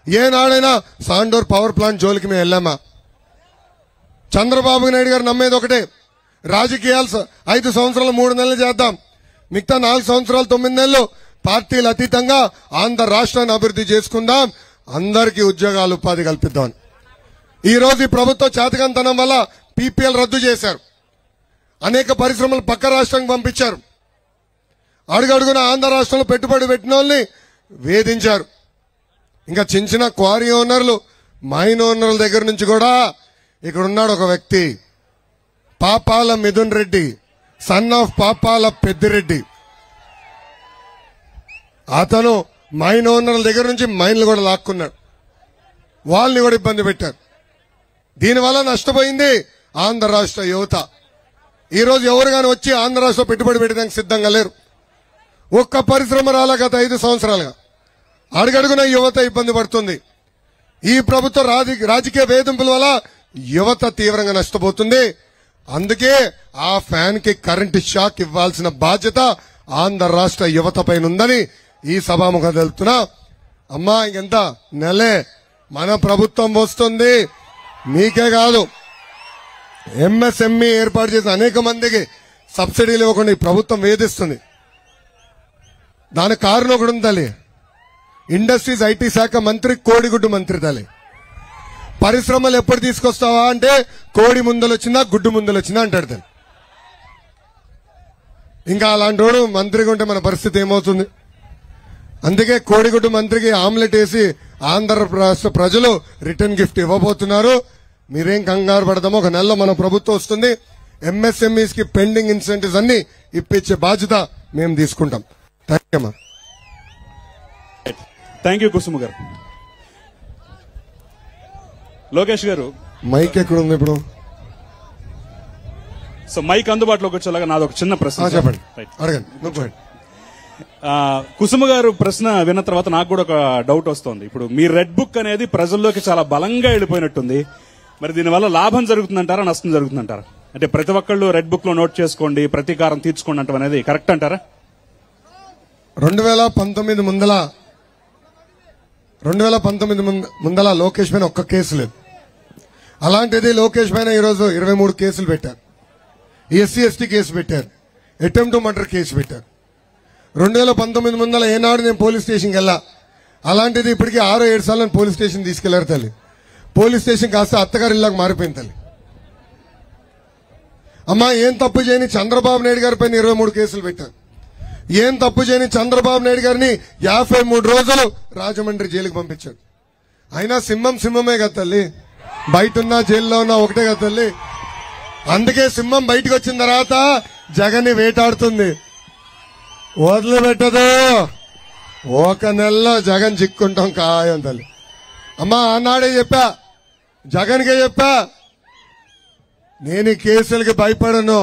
ఏనాడైనా సాండోర్ power plant జోలికి మేము వెళ్ళామా? చంద్రబాబు నాయుడు గారు నమ్మేది ఒకటే, రాజకీయాలు 5 సంవత్సరాలు 3 నెలలు చేద్దాం, మిగతా 4 సంవత్సరాలు 9 నెలలు పార్టీలు అతీతంగా ఆంధ్ర రాష్ట్రాన్ని అభివృద్ధి చేసుకుందాం, అందరికీ ఉద్యోగాలు ఉపాధి కల్పిద్దాం. ఈ రోజు ఈ ప్రభుత్వ చేతకంతనం వల్ల పీపీఎల్ రద్దు చేశారు, అనేక పరిశ్రమలు పక్క రాష్ట్రానికి పంపించారు, అడుగడుగున ఆంధ్ర రాష్ట్రంలో పెట్టుబడి పెట్టిన వాళ్ళని వేధించారు. ఇంకా చిన్న చిన్న క్వారీ ఓనర్లు, మైన్ ఓనర్ల దగ్గర నుంచి కూడా ఇక్కడ ఉన్నాడు ఒక వ్యక్తి, పాపాల మిథున్ రెడ్డి, సన్ ఆఫ్ పాపాల పెద్దిరెడ్డి. అతను మైన్ ఓనర్ల దగ్గర నుంచి మైన్లు కూడా లాక్కున్నాడు, వాళ్ళని కూడా ఇబ్బంది పెట్టారు. దీనివల్ల నష్టపోయింది ఆంధ్ర రాష్ట్ర యువత. ఈ రోజు ఎవరు కానీ వచ్చి ఆంధ్ర రాష్ట్ర పెట్టుబడి పెట్టడానికి సిద్ధంగా లేరు. ఒక్క పరిశ్రమ రాలా గత 5 సంవత్సరాలుగా. అడుగడుగున యువత ఇబ్బంది పడుతుంది. ఈ ప్రభుత్వ రాజకీయ వేధింపుల వల్ల యువత తీవ్రంగా నష్టపోతుంది. అందుకే ఆ ఫ్యాన్ కి కరెంటు షాక్ ఇవ్వాల్సిన బాధ్యత ఆంధ్ర రాష్ట్ర యువత పైన ఉందని ఈ సభాముఖంగా తెలుపుతున్నా. అమ్మా, ఇంకెంత నెలే మన ప్రభుత్వం వస్తుంది. మీకే కాదు, ఎంఎస్ఎంఈ ఏర్పాటు చేసిన అనేక మందికి సబ్సిడీలు ఇవ్వకుండా ఈ ప్రభుత్వం వేధిస్తుంది. దానికి కారణం ఒకటి ఉంది తల్లి, ఇండస్ట్రీస్ ఐటీ శాఖ మంత్రి కోడిగుడ్డు మంత్రి తల్లి. పరిశ్రమలు ఎప్పుడు తీసుకొస్తావా అంటే కోడి ముందలు వచ్చిందా గుడ్డు ముందలు వచ్చిందా అంటాడు తల్లి. ఇంకా అలాంటి వాడు మంత్రిగా ఉంటే మన పరిస్థితి ఏమవుతుంది? అందుకే కోడిగుడ్డు మంత్రికి ఆమ్లెట్ వేసి ఆంధ్ర రాష్ట్ర ప్రజలు రిటర్న్ గిఫ్ట్ ఇవ్వబోతున్నారు. మీరేం కంగారు పడదామో, ఒక నెలలో మన ప్రభుత్వం వస్తుంది. ఎంఎస్ఎంఈస్ కి పెండింగ్ ఇన్సెంటివ్స్ అన్ని ఇప్పించే బాధ్యత మేము తీసుకుంటాం. థ్యాంక్ యూ కుసుమ గారు. లోకేష్ గారు, మైక్ ఎక్కడ ఉంది ఇప్పుడు? సో మైక్ అందుబాటులోకి వచ్చేలాగా నాది ఒక చిన్న ప్రశ్న. చెప్పండి, అడగండి. కుసుమ గారు ప్రశ్న విన్న తర్వాత నాకు కూడా ఒక డౌట్ వస్తుంది. ఇప్పుడు మీ రెడ్ బుక్ అనేది ప్రజల్లోకి చాలా బలంగా వెళ్ళిపోయినట్టుంది. మరి దీనివల్ల లాభం జరుగుతుందంటారా, నష్టం జరుగుతుందంటారా? అంటే ప్రతి ఒక్కళ్ళు రెడ్ బుక్ లో నోట్ చేసుకోండి, ప్రతీకారం తీర్చుకోండి అంటే అనేది కరెక్ట్ అంటారా? 2019 ముందల లోకేష్ పైన ఒక్క కేసు లేదు. అలాంటిది లోకేష్ పైన ఈరోజు 23 కేసులు పెట్టారు. ఎస్సీ ఎస్టీ కేసు పెట్టారు, అటెంప్ట్ మర్డర్ కేసు పెట్టారు. 2019 ముందల ఏనాడు నేను పోలీస్ స్టేషన్కి వెళ్ళా. అలాంటిది ఇప్పటికీ 6-7 సార్లు పోలీస్ స్టేషన్ తీసుకెళ్లారు తల్లి. పోలీస్ స్టేషన్ కాస్త అత్తగారి ఇళ్ళకి మారిపోయింది తల్లి. అమ్మా, ఏం తప్పు చేయని చంద్రబాబు నాయుడు గారి పైన 23 కేసులు పెట్టారు. ఏం తప్పు చేయని చంద్రబాబు నాయుడు గారిని 53 రోజులు రాజమండ్రి జైలుకి పంపించాడు. అయినా సింహమే కదా తల్లి, బయట ఉన్నా జైల్లో ఉన్నా ఒకటే కదా తల్లి. అందుకే సింహం బయటకు వచ్చిన తర్వాత జగన్ని వేటాడుతుంది, వదిలిపెట్టదు. ఒక నెలలో జగన్ చిక్కుంటాం ఖాయం తల్లి. అమ్మా, ఆనాడే చెప్పా, జగన్కే చెప్పా, నేను ఈ కేసులకి భయపడను,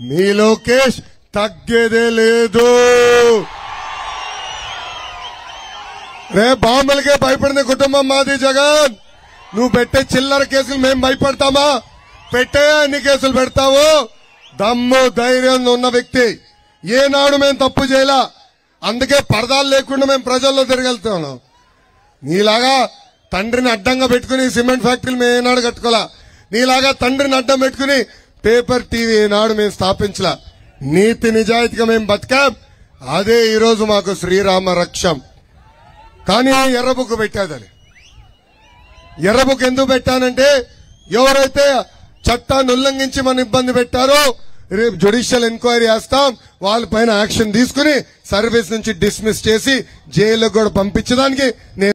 మీ లోకేష్ తగ్గేదే లేదు. రే బాంబులకే భయపడిన కుటుంబం మాది జగన్. నువ్వు పెట్టే చిల్లర కేసులు మేము భయపడతామా? పెట్టే అన్ని కేసులు పెడతావు. దమ్ము ధైర్యం ఉన్న వ్యక్తి, ఏనాడు మేము తప్పు చేయలా. అందుకే పరదాలు లేకుండా మేము ప్రజల్లో తిరగలుగుతున్నాం. నీలాగా తండ్రిని అడ్డంగా పెట్టుకుని సిమెంట్ ఫ్యాక్టరీలు మేము ఏనాడు కట్టుకోలా. నీలాగా తండ్రిని అడ్డం పెట్టుకుని పేపర్ టీవీ ఏనాడు మేము స్థాపించలా. నీతి నిజాయితీగా మేము బతికాం. అదే ఈరోజు మాకు శ్రీరామ రక్షం. కానీ ఎర్రబుక్ పెట్టాదని. ఎర్రబుక్ ఎందుకు పెట్టానంటే, ఎవరైతే చట్టాన్ని ఉల్లంఘించి మన ఇబ్బంది పెట్టారో రేపు జ్యుడిషియల్ ఎంక్వైరీ చేస్తాం, వాళ్ళపైన యాక్షన్ తీసుకుని సర్వీస్ నుంచి డిస్మిస్ చేసి జైలుకు కూడా పంపించడానికి నేను